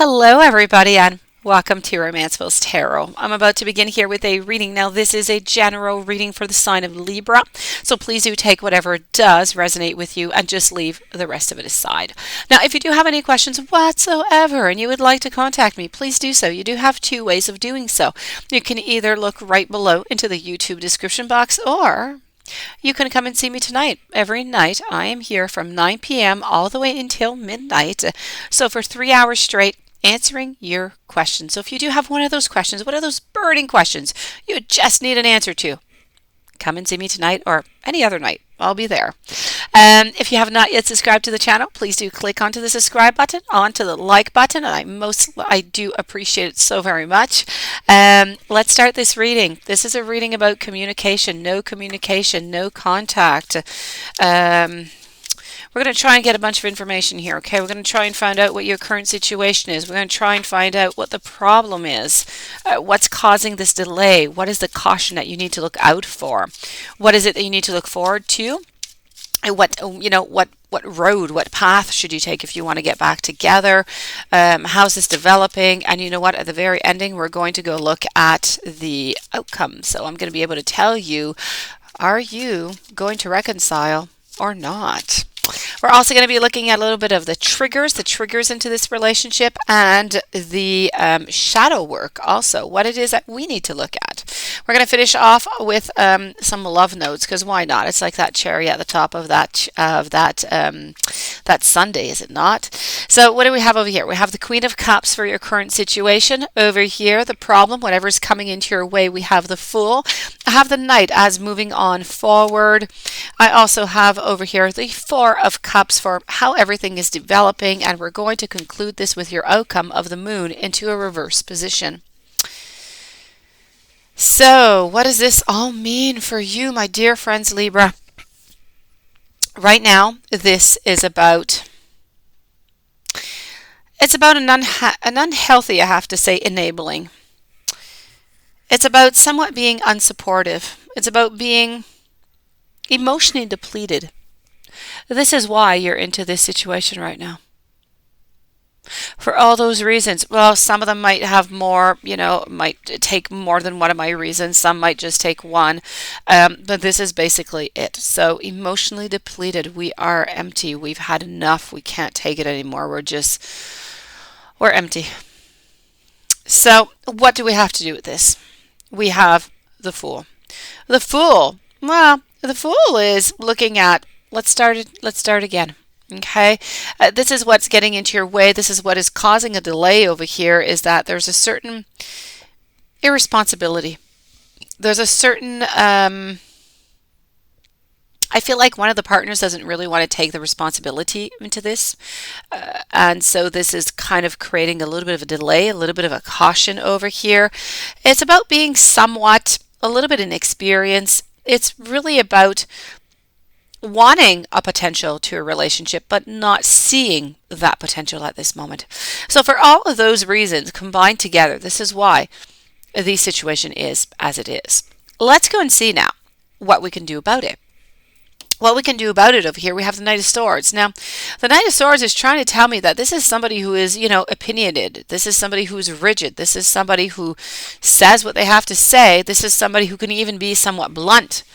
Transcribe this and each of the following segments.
Hello, everybody, and welcome to Romanceville's Tarot. I'm about to begin here with a reading. Now, this is a general reading for the sign of Libra, so please do take whatever does resonate with you and just leave the rest of it aside. Now, if you do have any questions whatsoever and you would like to contact me, please do so. You do have two ways of doing so. You can either look right below into the YouTube description box, or you can come and see me tonight. Every night I am here from 9 p.m. all the way until midnight. So for 3 hours straight, answering your questions. So if you do have one of those questions, one of those burning questions you just need an answer to, come and see me tonight or any other night. I'll be there. If you have not yet subscribed to the channel, please do click onto the subscribe button, onto the like button, and I do appreciate it so very much. Let's start this reading. This is a reading about communication, no contact. We're going to try and get a bunch of information here, okay? We're going to try and find out what your current situation is. We're going to try and find out what the problem is, what's causing this delay, what is the caution that you need to look out for, what is it that you need to look forward to, and what road, what path should you take if you want to get back together, how's this developing, and you know what, at the very ending, we're going to go look at the outcome. So I'm going to be able to tell you, are you going to reconcile or not? We're also going to be looking at a little bit of the triggers into this relationship, and the shadow work also, what it is that we need to look at. We're going to finish off with some love notes, because why not? It's like that cherry at the top of that sundae, is it not? So what do we have over here? We have the Queen of Cups for your current situation. Over here, the problem, whatever's coming into your way, we have the Fool. I have the Knight as moving on forward. I also have over here the Four of Cups for how everything is developing, and we're going to conclude this with your outcome of the Moon into a reverse position. So, what does this all mean for you, my dear friends, Libra? Right now, this is about an unhealthy, I have to say, enabling. It's about somewhat being unsupportive. It's about being emotionally depleted. This is why you're into this situation right now. For all those reasons. Well, some of them might have more, might take more than one of my reasons. Some might just take one. But this is basically it. So emotionally depleted. We are empty. We've had enough. We can't take it anymore. We're empty. So what do we have to do with this? We have the Fool. The Fool, well, the Fool is looking at, let's start again. Okay, this is what's getting into your way. This is what is causing a delay over here, is that there's a certain irresponsibility. There's a certain, I feel like one of the partners doesn't really want to take the responsibility into this. And so this is kind of creating a little bit of a delay, a little bit of a caution over here. It's about being somewhat, a little bit inexperienced. It's really about wanting a potential to a relationship, but not seeing that potential at this moment. So for all of those reasons combined together, this is why the situation is as it is. Let's go and see now what we can do about it. What we can do about it over here, we have the Knight of Swords. Now, the Knight of Swords is trying to tell me that this is somebody who is, opinionated. This is somebody who's rigid. This is somebody who says what they have to say. This is somebody who can even be somewhat blunt.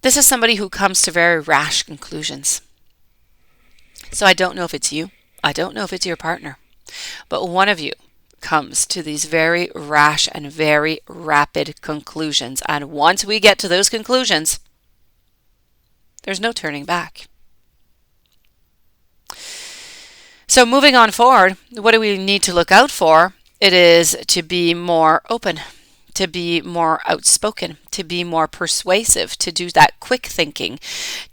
This is somebody who comes to very rash conclusions. So I don't know if it's you. I don't know if it's your partner. But one of you comes to these very rash and very rapid conclusions. And once we get to those conclusions, there's no turning back. So moving on forward, what do we need to look out for? It is to be more open, to be more outspoken, to be more persuasive, to do that quick thinking,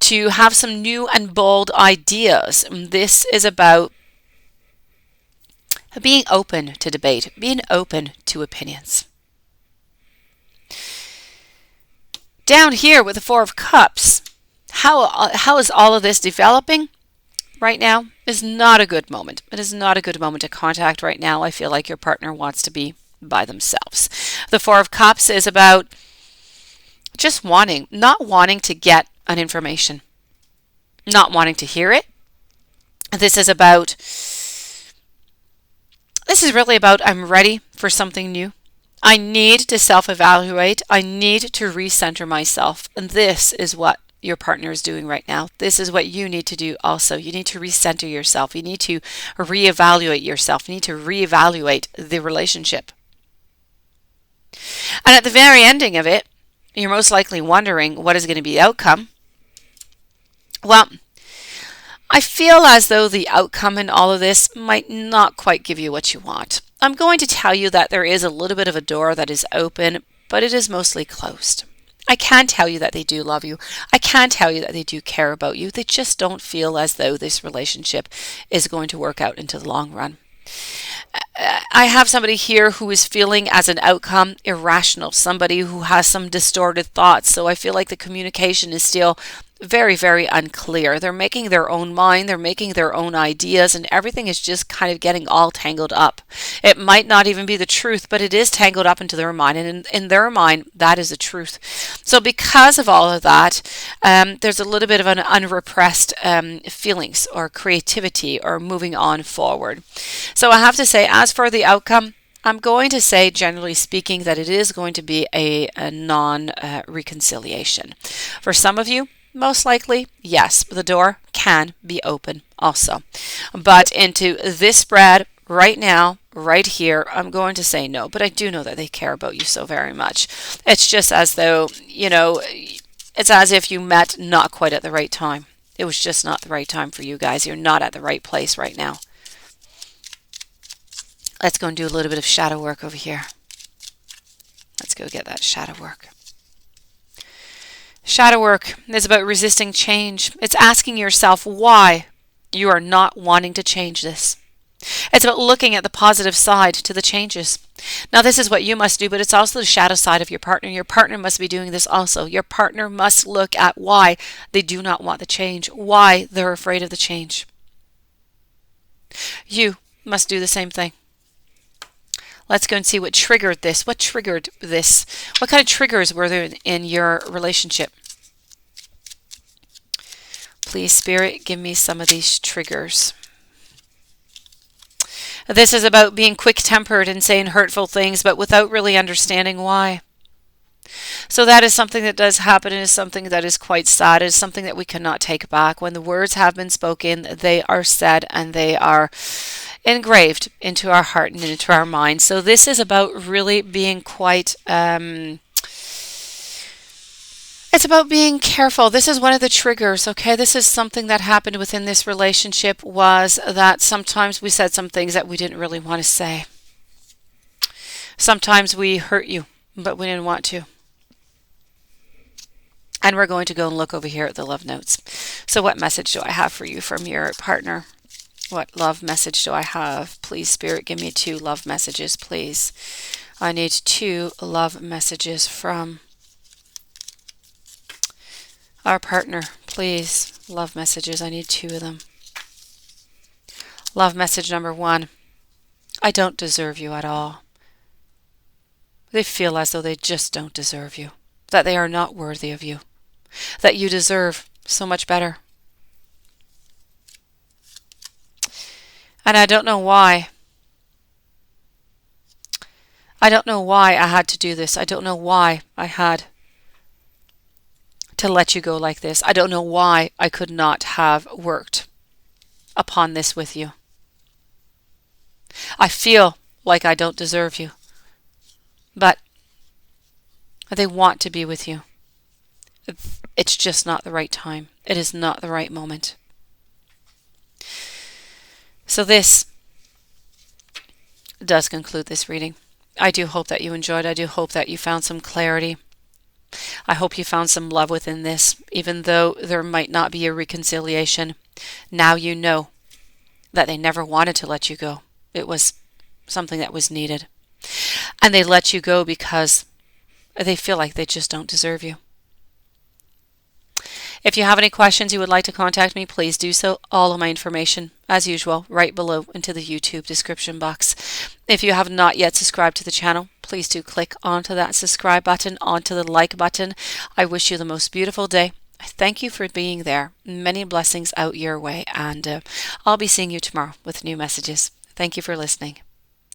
to have some new and bold ideas. This is about being open to debate, being open to opinions. Down here with the Four of Cups, how is all of this developing? Right now is not a good moment. It is not a good moment to contact right now. I feel like your partner wants to be by themselves. The Four of Cups is about just not wanting to get an information, not wanting to hear it. This is about this is really about I'm ready for something new. I need to self-evaluate. I need to recenter myself. And this is what your partner is doing right now. This is what you need to do also. You need to recenter yourself. You need to reevaluate yourself. You need to reevaluate the relationship. And at the very ending of it, you're most likely wondering what is going to be the outcome. Well, I feel as though the outcome in all of this might not quite give you what you want. I'm going to tell you that there is a little bit of a door that is open, but it is mostly closed. I can tell you that they do love you. I can tell you that they do care about you. They just don't feel as though this relationship is going to work out into the long run. I have somebody here who is feeling as an outcome irrational, somebody who has some distorted thoughts. So I feel like the communication is still very, very unclear. They're making their own mind, they're making their own ideas, and everything is just kind of getting all tangled up. It might not even be the truth, but it is tangled up into their mind, and in their mind, that is the truth. So because of all of that, there's a little bit of an unrepressed feelings or creativity or moving on forward. So I have to say, as for the outcome, I'm going to say, generally speaking, that it is going to be a non-reconciliation. For some of you, most likely, yes, the door can be open also. But into this spread right now, right here, I'm going to say no. But I do know that they care about you so very much. It's just as though, it's as if you met not quite at the right time. It was just not the right time for you guys. You're not at the right place right now. Let's go and do a little bit of shadow work over here. Let's go get that shadow work. Shadow work is about resisting change. It's asking yourself why you are not wanting to change this. It's about looking at the positive side to the changes. Now, this is what you must do, but it's also the shadow side of your partner. Your partner must be doing this also. Your partner must look at why they do not want the change, why they're afraid of the change. You must do the same thing. Let's go and see what triggered this. What triggered this? What kind of triggers were there in your relationship? Please, Spirit, give me some of these triggers. This is about being quick-tempered and saying hurtful things, but without really understanding why. So that is something that does happen, and is something that is quite sad. It is something that we cannot take back. When the words have been spoken, they are said, and they are engraved into our heart and into our mind. So this is about really being quite it's about being careful. This is one of the triggers, okay? This is something that happened within this relationship, was that sometimes we said some things that we didn't really want to say. Sometimes we hurt you, but we didn't want to. And we're going to go and look over here at the love notes. So what message do I have for you from your partner? What love message do I have? Please, Spirit, give me 2 love messages, please. I need 2 love messages from our partner. Please, love messages. I need 2 of them. Love message number 1. I don't deserve you at all. They feel as though they just don't deserve you, that they are not worthy of you, that you deserve so much better. And I don't know why. I don't know why I had to do this. I don't know why I had to let you go like this. I don't know why I could not have worked upon this with you. I feel like I don't deserve you, but they want to be with you. It's just not the right time. It is not the right moment. So this does conclude this reading. I do hope that you enjoyed. I do hope that you found some clarity. I hope you found some love within this, even though there might not be a reconciliation. Now you know that they never wanted to let you go. It was something that was needed. And they let you go because they feel like they just don't deserve you. If you have any questions you would like to contact me, please do so. All of my information, as usual, right below into the YouTube description box. If you have not yet subscribed to the channel, please do click onto that subscribe button, onto the like button. I wish you the most beautiful day. I thank you for being there. Many blessings out your way, and I'll be seeing you tomorrow with new messages. Thank you for listening.